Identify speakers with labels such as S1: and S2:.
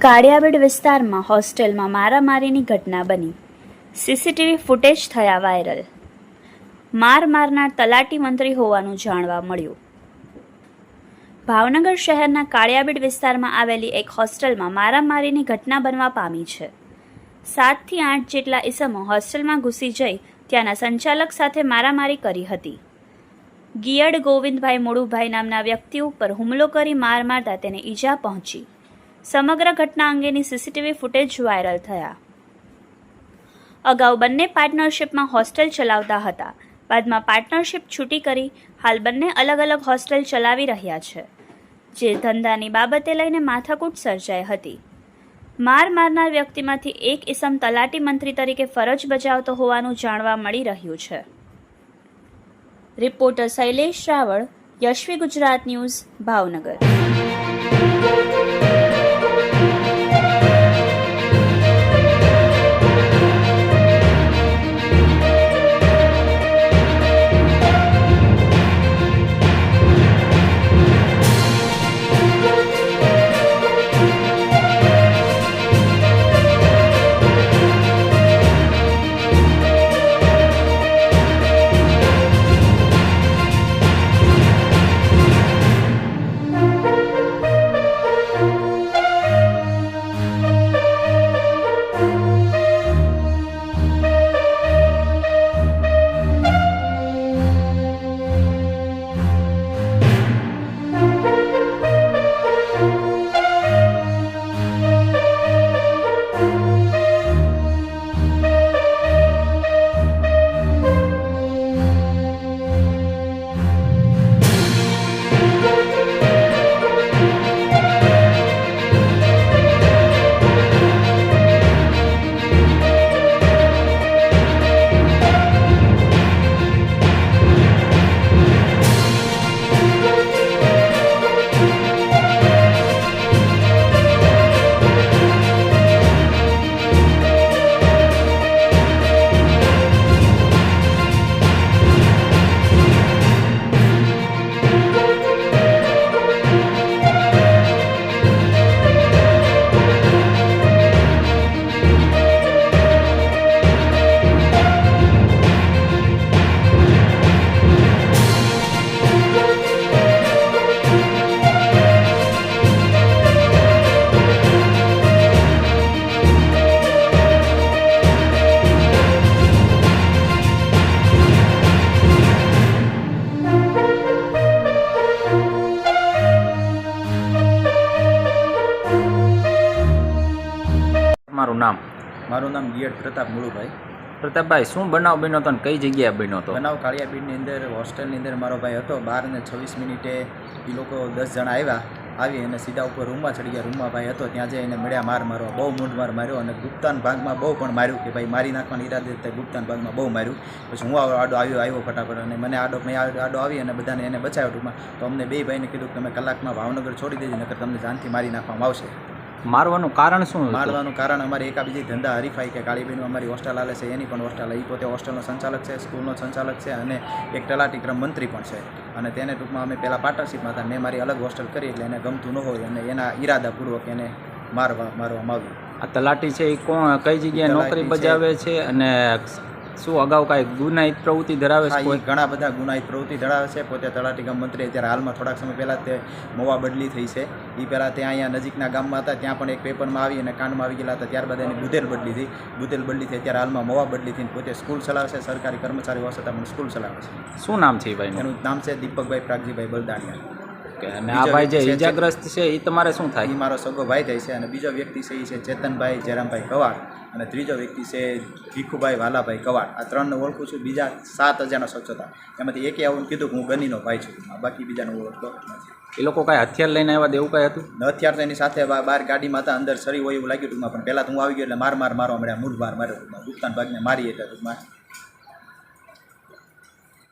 S1: કાળિયાબીડ વિસ્તારમાં હોસ્ટેલમાં મારામારીની ઘટના બની. સીસીટીવી ફૂટેજ થયા વાયરલ. માર મારનાર તલાટી મંત્રી હોવાનું જાણવા મળ્યું. ભાવનગર શહેરના કાળિયાબીડ વિસ્તારમાં આવેલી એક હોસ્ટેલમાં મારામારીની ઘટના બનવા પામી છે. 7 થી 8 જેટલા ઈસમો હોસ્ટેલમાં ઘૂસી જઈ ત્યાંના સંચાલક સાથે મારામારી કરી હતી. ગિયડ ગોવિંદભાઈ મોડુભાઈ નામના વ્યક્તિ ઉપર હુમલો કરી માર મારતા તેને ઈજા પહોંચી. સમગ્ર ઘટના અંગેની સીસીટીવી ફૂટેજ વાયરલ થયા. અગાઉ બંને પાર્ટનરશિપમાં હોસ્ટેલ ચલાવતા હતા. બાદમાં પાર્ટનરશિપ છૂટી કરી હાલ બંને અલગ અલગ હોસ્ટેલ ચલાવી રહ્યા છે, જે ધંધાની બાબતે લઈને માથાકૂટ સર્જાઈ હતી. માર મારનાર વ્યક્તિમાંથી એક ઈસમ તલાટી મંત્રી તરીકે ફરજ બજાવતો હોવાનું જાણવા મળી રહ્યું છે. Reporter Shailesh Raval, Yashvi Gujarat news, Bhavnagar.
S2: મારું નામ ગિયડ પ્રતાપ મુળુભાઈ.
S3: પ્રતાપભાઈ, શું બનાવ બન્યો હતો અને કઈ જગ્યાએ બન્યો હતો?
S2: બનાવ કાળિયાબીડની અંદર હોસ્ટેલની અંદર મારો ભાઈ હતો. 12:26 એ લોકો 10 જણા આવી અને સીધા ઉપર રૂમમાં ચડી ગયા. રૂમમાં ભાઈ હતો ત્યાં જઈને મળ્યા મારવા, બહુ મૂંઢ માર્યો અને ગુપ્તાન ભાગમાં બહુ પણ માર્યું કે ભાઈ મારી નાખવાની ઈરાદે હતા. ગુપ્તાન ભાગમાં બહુ માર્યું. પછી હું આડો આવ્યો ફટાફટ અને મને આડો આવી અને બધાને એને બચાવ્યો ટૂંકમાં. તો અમને બે ભાઈને કીધું કે તમે કલાકમાં ભાવનગર છોડી દેજો, નકર તમને જાનથી મારી નાખવામાં આવશે.
S3: મારવાનું કારણ શું?
S2: મારવાનું કારણ અમારે એકાબીજી ધંધા હરીફાઈ કે કાળીબેન અમારી હોસ્ટેલ હાલે છે, એની પણ હોસ્ટેલ. એ પોતે હોસ્ટેલનો સંચાલક છે, સ્કૂલનો સંચાલક છે અને એક તલાટી ક્રમ મંત્રી પણ છે. અને તેને ટૂંકમાં અમે પહેલાં પાર્ટનરશીપમાં હતા. મેં મારી અલગ હોસ્ટેલ કરી એટલે એને ગમતું ન હોય અને એના ઈરાદાપૂર્વક એને મારવામાં આવ્યું.
S3: આ તલાટી છે એ કઈ જગ્યાએ નોકરી બજાવે છે અને શું અગાઉ કાંઈ ગુનાહિત પ્રવૃત્તિ ધરાવે છે?
S2: ઘણા બધા ગુનાહિત પ્રવૃત્તિ ધરાવે છે. પોતે તલાટી ગામ મંત્રી. અત્યારે હાલમાં થોડાક સમય પહેલાં તે મોવા બદલી થઈ છે. એ પહેલાં ત્યાં અહીંયા નજીકના ગામમાં હતા, ત્યાં પણ એક પેપરમાં આવી અને કાંડમાં આવી ગયેલા હતા. ત્યારબાદ એની બુધેલ બદલી થઈ. અત્યારે હાલમાં મોવા બદલી થઈને પોતે સ્કૂલ ચલાવે છે. સરકારી કર્મચારીઓ છતાં પણ સ્કૂલ ચલાવે છે.
S3: શું નામ છે ભાઈ?
S2: એનું નામ છે દીપકભાઈ પ્રાગજીભાઈ બલદાણિયા.
S3: અને આ ભાઈ જે ઈજાગ્રસ્ત છે એ તમારે શું થાય?
S2: એ મારો સગો ભાઈ થાય છે. અને બીજો વ્યક્તિ છે એ છે ચેતનભાઈ જયરામભાઈ કવાડ અને ત્રીજો વ્યક્તિ છે ભીખુભાઈ વાલાભાઈ કવાડ. આ 3ને ઓળખું છું. બીજા 7 અજાણ્યા શખ્સો હતા. એમાંથી એકે આવું કીધું કે હું ગનીનો ભાઈ છું. બાકી બીજાને ઓળખતો નથી.
S3: એ લોકો કાંઈ હથિયાર લઈને આવ્યા એવું કાંઈ હતું?
S2: હથિયાર તો એની સાથે બહાર ગાડીમાં હતા, અંદર સરી હોય એવું લાગ્યું ટૂંકમાં. પણ પહેલાં તો હું આવી ગયો એટલે મારવા મળ્યા, મૂળ માર્યો ટૂંકમાં. ગુપ્તાન ભાગને મારી એટલે ટૂંકમાં